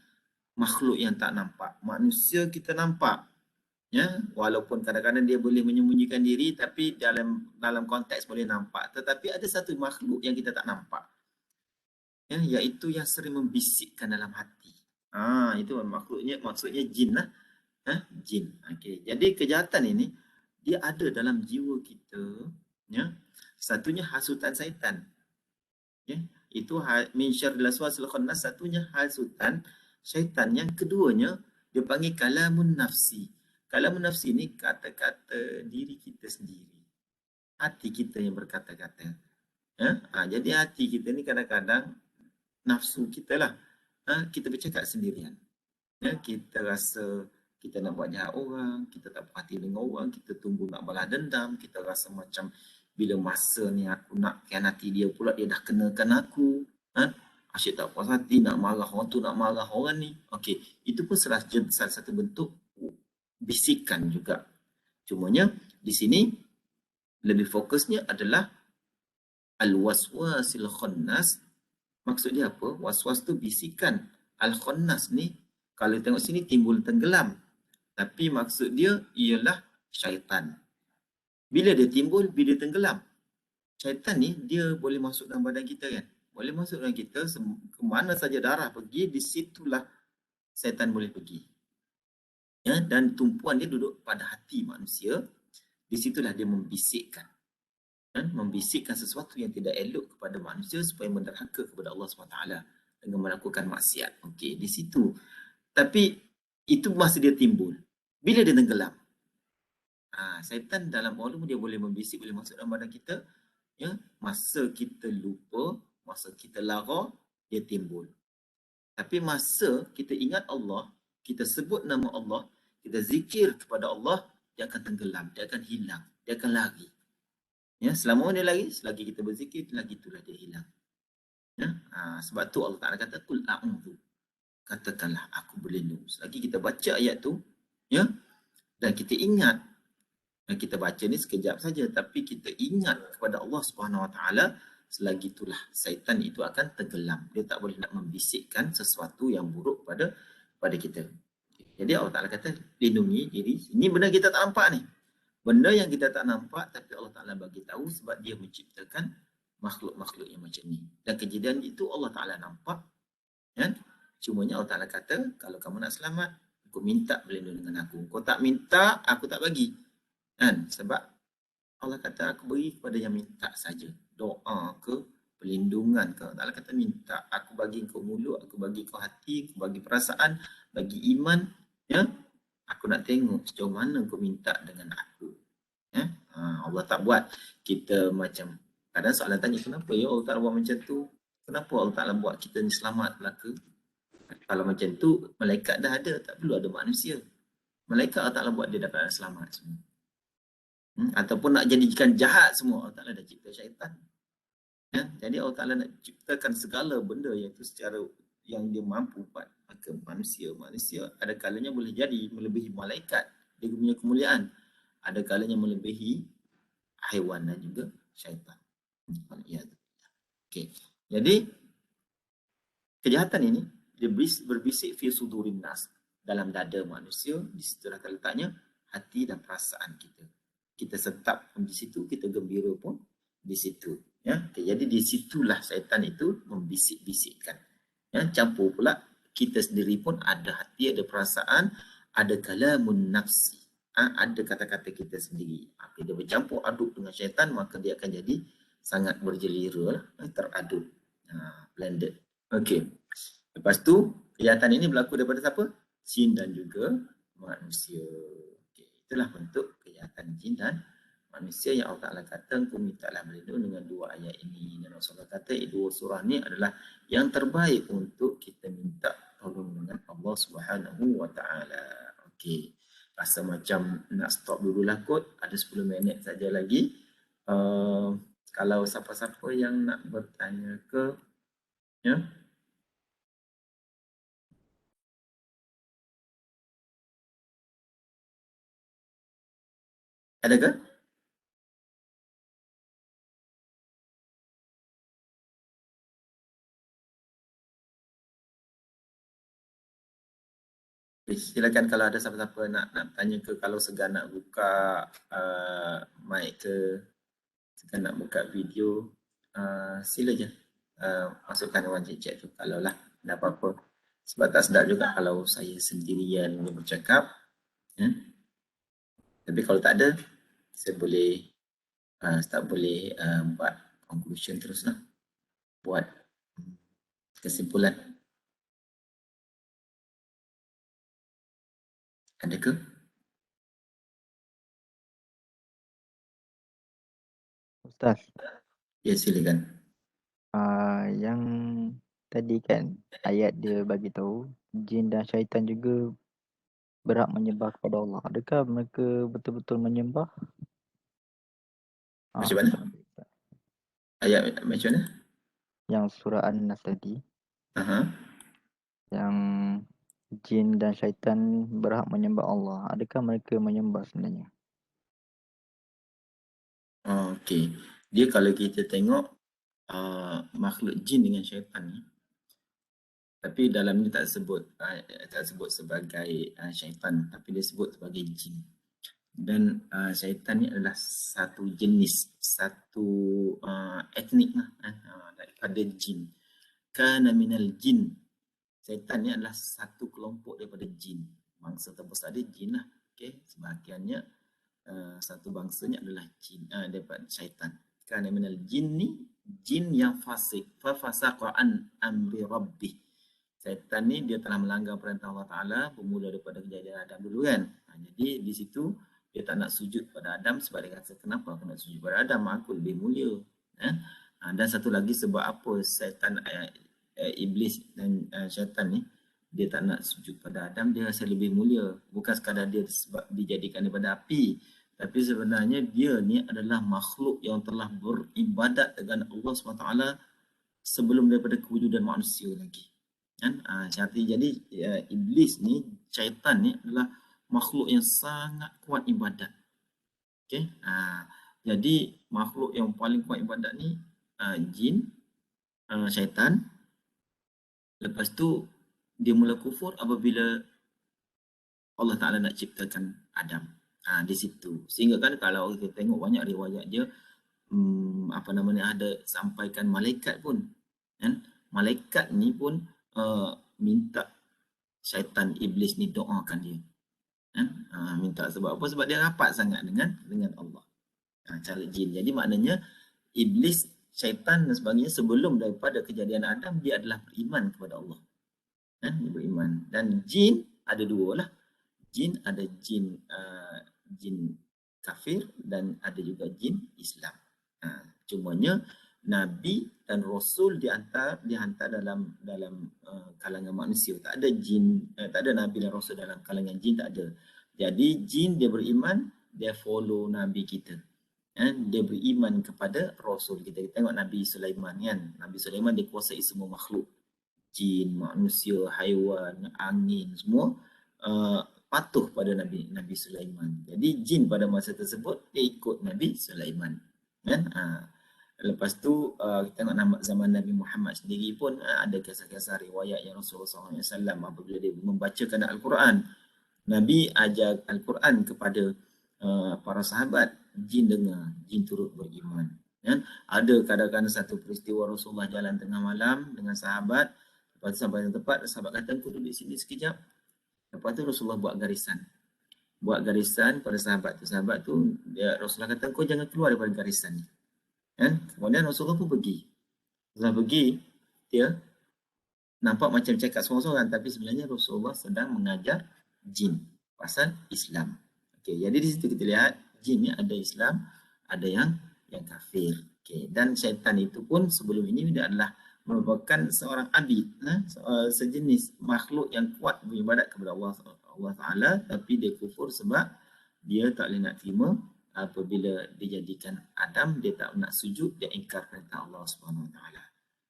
makhluk yang tak nampak. Manusia kita nampak, ya, walaupun kadang-kadang dia boleh menyembunyikan diri, tapi dalam konteks boleh nampak. Tetapi ada satu makhluk yang kita tak nampak, ya, iaitu yang sering membisikkan dalam hati. Itu maksudnya jin lah. Jin. Okay. Jadi kejahatan ini dia ada dalam jiwa kita. Ya. Satunya hasutan syaitan. Ya. Itu min syarril waswasil khannas, satunya hasutan syaitan. Yang keduanya dia panggil kalamun nafsi. Kalamun nafsi ini kata-kata diri kita sendiri. Hati kita yang berkata-kata. Ya. Jadi hati kita ni kadang-kadang nafsu kita lah. Kita bercakap sendirian. Ya, kita rasa kita nak buat jahat orang, kita tak puas hati dengan orang, kita tunggu nak balas dendam, kita rasa macam bila masa ni aku nak khianati dia pula, dia dah kenakan aku. Asyik tak puas hati, nak marah orang tu, nak marah orang ni. Okey, itu pun salah satu bentuk bisikan juga. Cumanya di sini lebih fokusnya adalah al-waswasil khannas. Maksud dia apa? Waswas tu bisikan. Al-khannas ni kalau tengok sini timbul tenggelam. Tapi maksud dia ialah syaitan. Bila dia timbul, bila dia tenggelam. Syaitan ni dia boleh masuk dalam badan kita kan. Boleh masuk dalam kita, ke mana saja darah pergi, di situlah syaitan boleh pergi. Ya, dan tumpuan dia duduk pada hati manusia. Di situlah dia membisikkan. Membisikkan sesuatu yang tidak elok kepada manusia supaya menderhaka kepada Allah SWT dengan melakukan maksiat. Okey, di situ. Tapi itu masa dia timbul. Bila dia tenggelam, syaitan dalam volume dia boleh membisik, boleh masuk dalam badan kita. Ya, masa kita lupa, masa kita lara, dia timbul. Tapi masa kita ingat Allah, kita sebut nama Allah, kita zikir kepada Allah, dia akan tenggelam, dia akan hilang, dia akan lari. Ya, selama dia lari, selagi kita berzikir, lagi itulah dia hilang. Ya, sebab tu Allah Ta'ala kata, Qul a'udhu. Katakanlah, aku berlindung. Selagi kita baca ayat tu, ya, dan kita ingat, dan kita baca ni sekejap saja, tapi kita ingat kepada Allah Subhanahu Wa Ta'ala, selagi itulah syaitan itu akan tenggelam. Dia tak boleh nak membisikkan sesuatu yang buruk pada kita. Jadi Allah Ta'ala kata, lindungi diri. Ini benda kita tak nampak ni. Benda yang kita tak nampak, tapi Allah Ta'ala bagi tahu sebab dia menciptakan makhluk-makhluk yang macam ni. Dan kejadian itu Allah Ta'ala nampak. Kan? Cumanya Allah Ta'ala kata, kalau kamu nak selamat, aku minta berlindung dengan aku. Kau tak minta, aku tak bagi. Kan? Sebab Allah kata, aku beri kepada yang minta saja. Doa ke, perlindungan ke. Allah Ta'ala kata, minta. Aku bagi kau mulut, aku bagi kau hati, aku bagi perasaan, bagi iman. Ya? Aku nak tengok sejauh mana kau minta dengan aku. Ya? Allah tak buat kita macam, kadang soalan tanya, kenapa ya Allah Ta'ala buat macam tu? Kenapa Allah Ta'ala buat kita ni selamat belaka? Kalau macam tu, malaikat dah ada, tak perlu ada manusia. Malaikat Allah Ta'ala buat dia dapat selamat semua. Ataupun nak jadikan jahat semua, Allah Ta'ala dah cipta syaitan. Ya? Jadi Allah Ta'ala nak ciptakan segala benda iaitu secara yang dia mampu buat. Maka manusia ada kalanya boleh jadi melebihi malaikat, dia punya kemuliaan. Ada kalanya melebihi haiwan dan juga syaitan. Okay. Jadi kejahatan ini dia berbisik fi sudurin nas, dalam dada manusia. Di situ letaknya hati dan perasaan kita. Kita setap pun di situ, kita gembira pun di situ. Ya, okay. Jadi di situlah syaitan itu membisik-bisikkan. Ya, campur pula kita sendiri pun ada hati, ada perasaan, ada kalamun nafsi. Ada kata-kata kita sendiri. Bila bercampur aduk dengan syaitan, maka dia akan jadi sangat berjelira, teraduk, blended. Okey. Lepas tu, kejahatan ini berlaku daripada siapa? Jin dan juga manusia. Okay. Itulah bentuk kejahatan jin dan manusia yang Allah Ta'ala kata, engkau mintalah berlindung dengan dua ayat ini. Dan Rasulullah kata, dua surah ni adalah yang terbaik untuk kita minta tolong dengan Allah Subhanahu Wa Ta'ala. Okey. Rasa macam nak stop dulu lah kot. Ada 10 minit saja lagi. Kalau siapa-siapa yang nak bertanya ke, ya, ada ke? Silakan kalau ada siapa-siapa nak tanya ke, kalau segan nak buka mic ke, segan nak buka video, sila je masukkan dalam chat tu kalau lah ada apa-apa. Sebab tak sedap juga kalau saya sendirian yang bercakap. Tapi kalau tak ada, saya boleh start boleh buat conclusion terus lah. Buat kesimpulan. Ada ke? Ustaz. Ya, silakan. Yang tadi kan ayat dia bagi tahu jin dan syaitan juga berhak menyembah kepada Allah. Adakah mereka betul-betul menyembah? Macam mana? Ayat macam mana? Yang surah An-Nas tadi. Yang jin dan syaitan berhak menyembah Allah. Adakah mereka menyembah sebenarnya? Okey. Dia kalau kita tengok makhluk jin dengan syaitan ni, tapi dalam ni tak sebut sebagai syaitan, tapi dia sebut sebagai jin. Dan syaitan ni adalah satu jenis, satu etnik lah, daripada jin. Kana minal jin. Syaitan ni adalah satu kelompok daripada jin. Bangsa terbesar dia jin lah. Okay? Sebahagiannya satu bangsanya adalah jin, daripada syaitan. Kana minal jin ni jin yang fasik. Fa fasaqa an amri rabbih. Syaitan ni dia telah melanggar perintah Allah Ta'ala bermula daripada kejadian Adam dulu kan. Jadi di situ dia tak nak sujud pada Adam sebab dia kata, kenapa aku nak sujud pada Adam? Aku lebih mulia. Dan satu lagi sebab apa syaitan, iblis dan syaitan ni dia tak nak sujud pada Adam, dia rasa lebih mulia. Bukan sekadar dia sebab dijadikan daripada api, tapi sebenarnya dia ni adalah makhluk yang telah beribadat dengan Allah SWT sebelum daripada kewujudan manusia lagi. Kan? Jadi iblis ni, syaitan ni adalah makhluk yang sangat kuat ibadat. Okay? Jadi makhluk yang paling kuat ibadat ni jin, syaitan. Lepas tu dia mula kufur apabila Allah Ta'ala nak ciptakan Adam. Di situ. Sehingga kan kalau kita tengok banyak riwayat dia, ada sampaikan malaikat pun. Kan? Malaikat ni pun minta syaitan iblis ni doakan dia. Kan? Minta sebab apa? Sebab dia rapat sangat dengan Allah. Cara jin. Jadi maknanya iblis, syaitan dan sebagainya sebelum daripada kejadian Adam, dia adalah beriman kepada Allah. Dia beriman. Dan jin ada dua lah. Jin ada jin kafir dan ada juga jin Islam. Cumanya Nabi dan Rasul dihantar dalam kalangan manusia. Tak ada jin, tak ada Nabi dan Rasul dalam kalangan jin, tak ada. Jadi jin dia beriman, dia follow Nabi kita. Dia beriman kepada Rasul kita. Kita tengok Nabi Sulaiman kan. Nabi Sulaiman dia kuasai semua makhluk. Jin, manusia, haiwan, angin, semua patuh pada Nabi Sulaiman. Jadi jin pada masa tersebut dia ikut Nabi Sulaiman. Kan? Lepas tu kita tengok zaman Nabi Muhammad sendiri pun ada kisah-kisah riwayat yang Rasulullah SAW apabila dia membacakan Al-Quran. Nabi ajar Al-Quran kepada para sahabat, jin dengar, jin turut beriman. Kan? Ada kadang-kadang satu peristiwa Rasulullah jalan tengah malam dengan sahabat. Lepas tu sampai tempat, sahabat kata, "Aku duduk sini sekejap." Lepas tu Rasulullah buat garisan. Buat garisan pada sahabat tu. Sahabat tu, Rasulullah kata, "Kau jangan keluar daripada garisan ni." Kan? Kemudian Rasulullah pun pergi. Rasulullah pergi, dia nampak macam cakap seorang-seorang, tapi sebenarnya Rasulullah sedang mengajar jin pasal Islam. Okay, jadi di situ kita lihat, jin ni ada Islam, ada yang kafir. Okay. Dan syaitan itu pun sebelum ini dia adalah merupakan seorang abid, sejenis makhluk yang kuat beribadat kepada Allah Ta'ala, tapi dia kufur sebab dia tak boleh nak terima apabila dijadikan Adam, dia tak nak sujud, dia ingkar perintah Allah Subhanahu Wa Ta'ala.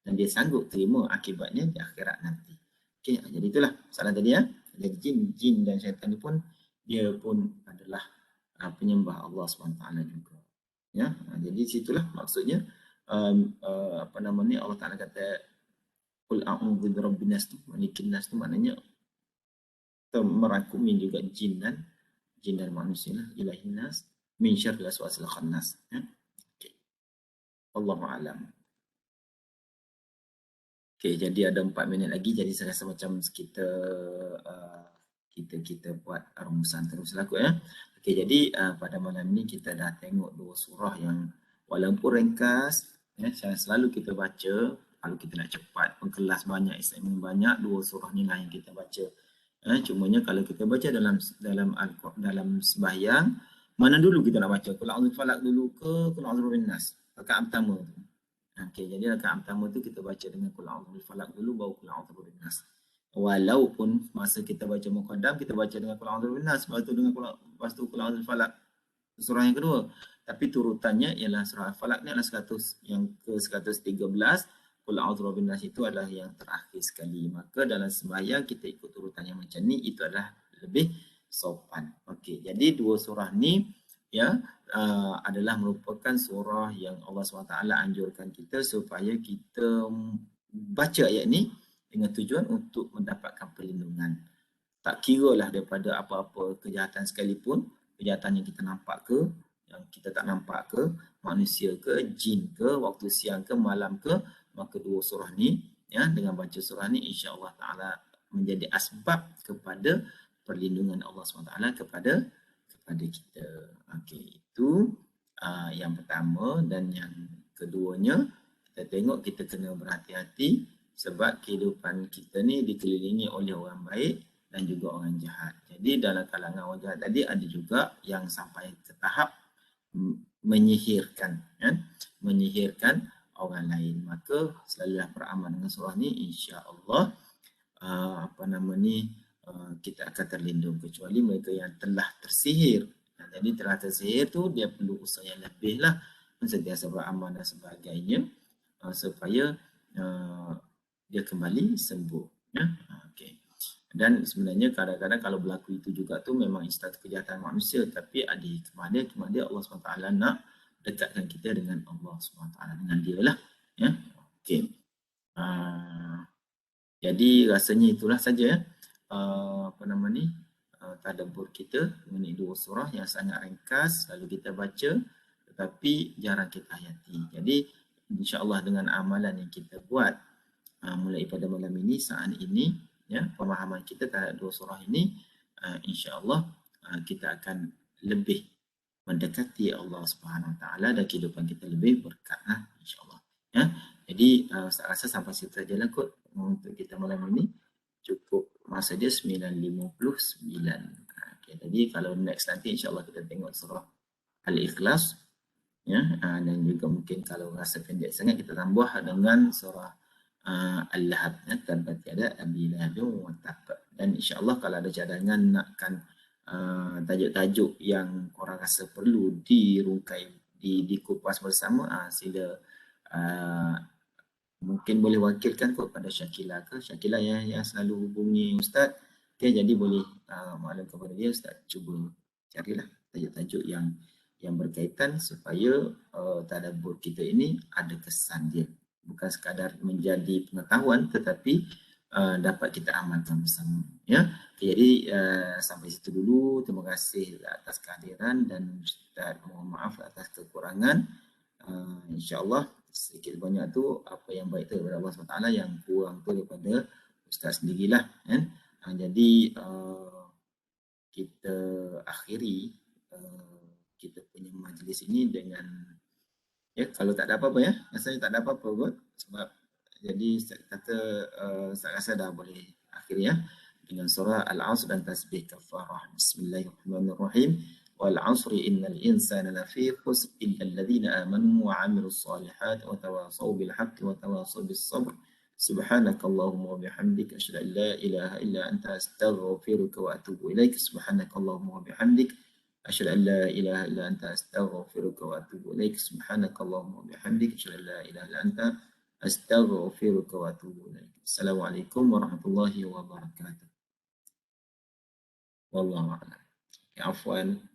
Dan dia sanggup terima akibatnya di akhirat nanti. Okay, jadi itulah soalan tadi ya. Jadi jin dan syaitan ni pun, dia pun adalah penyembah Allah SWT juga. Ya, jadi situlah maksudnya Allah Ta'ala kata qul a'udzu birabbin nas tu, malikin nas tu maknanya merangkumi juga jin dan manusia lah, ilahin nas min syarril waswasil khannas. Ya. Okay. Allahu a'lam. Okay, jadi ada 4 minit lagi, jadi saya rasa macam kita buat rumusan terus lah kot ya. Okay, jadi pada malam ni kita dah tengok 2 surah yang walaupun ringkas, ya, selalu kita baca, kalau kita nak cepat, pengkelas banyak, assignment banyak, 2 surah ni lah yang kita baca. Cumanya kalau kita baca dalam sembahyang, mana dulu kita nak baca? Qul a'udzu falaq dulu ke Qul a'udzu birabbin nas? Rakaat pertama tu. Okay, jadi rakaat pertama tu kita baca dengan Qul a'udzu falaq dulu, baru Qul a'udzu birabbin nas. Walaupun masa kita baca muqaddam, kita baca dengan Qul a'udzu birabbin nas, lepas tu Qul a'udzu falaq, surah yang kedua. Tapi turutannya ialah surah Al-Falaq ni adalah yang ke-113, Qul a'udzu birabbin nas itu adalah yang terakhir sekali. Maka dalam sembahyang kita ikut turutan yang macam ni, itu adalah lebih sopan. Okey, jadi 2 surah ni ya adalah merupakan surah yang Allah SWT anjurkan kita supaya kita baca ayat ni dengan tujuan untuk mendapatkan perlindungan. Tak kira lah daripada apa-apa kejahatan sekalipun, kejahatan yang kita nampak ke, yang kita tak nampak ke, manusia ke, jin ke, waktu siang ke, malam ke, maka 2 surah ni, ya, dengan baca surah ni insya-Allah Ta'ala menjadi asbab kepada perlindungan Allah SWT kepada kita. Okey, itu yang pertama. Dan yang keduanya, kita tengok kita kena berhati-hati sebab kehidupan kita ni dikelilingi oleh orang baik dan juga orang jahat. Jadi dalam kalangan orang jahat tadi ada juga yang sampai ke tahap menyihirkan, kan? Menyihirkan orang lain. Maka selalulah beramal dengan surah ni, insya-Allah apa nama ni, kita akan terlindung, kecuali mereka yang telah tersihir. Jadi telah tersihir tu dia perlu usaha yang lebih lah, sentiasa beramal dan sebagainya, supaya dia kembali sembuh. Ya? Okay. Dan sebenarnya kadang-kadang kalau berlaku itu juga tu memang instan kejahatan manusia, tapi ada hikmah dia Allah SWT nak dekatkan kita dengan Allah SWT, dengan dia lah. Ya? Okay. Jadi rasanya itulah saja ya, apa nama ni, tadabbur kita mengenai 2 surah yang sangat ringkas, lalu kita baca tetapi jarang kita hayati. Jadi insya-Allah dengan amalan yang kita buat mulai pada malam ini, saat ini, ya, pemahaman kita terhadap 2 surah ini, insya-Allah kita akan lebih mendekati Allah Subhanahu Wa Taala dan kehidupan kita lebih berkat, insya-Allah. Ya. Jadi saya rasa sampai situ sajalah kot untuk kita malam ini. Cukup masa dia 9.59. Okay, jadi kalau next nanti insya-Allah kita tengok surah Al-Ikhlas, ya, dan juga mungkin kalau rasa pendek sangat kita tambah dengan surah Al-Lahab, ya, tabat yada abi lahab wa tab. Dan insya-Allah kalau ada cadangan nakkan tajuk-tajuk yang korang rasa perlu dirungkai, dikupas bersama, sila mungkin boleh wakilkan kepada Syakila ke, Syakila yang selalu hubungi Ustaz. Okay, jadi boleh maklum kepada dia, Ustaz cuba carilah tajuk-tajuk yang berkaitan supaya tadabbur kita ini ada kesan dia, bukan sekadar menjadi pengetahuan tetapi dapat kita amalkan bersama, ya. Okay, jadi sampai situ dulu. Terima kasih atas kehadiran dan Ustaz mohon maaf atas kekurangan. InsyaAllah sedikit banyak tu apa yang baik tu daripada Allah SWT, yang kurang tu daripada Ustaz sendirilah, kan. Jadi kita akhiri kita punya majlis ini dengan, ya, kalau tak ada apa-apa, ya, rasanya tak ada apa-apa kot, sebab jadi saya kata saya rasa dah boleh akhiri, ya, dengan surah Al-Asr dan tasbih kafarah. Bismillahirrahmanirrahim. والعصر إن الإنسان لفي خسر إلا الذين آمنوا وعملوا الصالحات وتواصوا بالحق وتواصوا بالصبر سبحانك اللهم وبحمدك أشهد أن لا إله إلا أنت أستغفرك وأتوب إليك سبحانك اللهم وبحمدك أشهد أن لا إله إلا أنت أستغفرك وأتوب إليك سبحانك اللهم وبحمدك أشهد أن لا إله إلا أنت أستغفرك وأتوب إليك. السلام عليكم ورحمة الله وبركاته. والله أعلم. عفوا.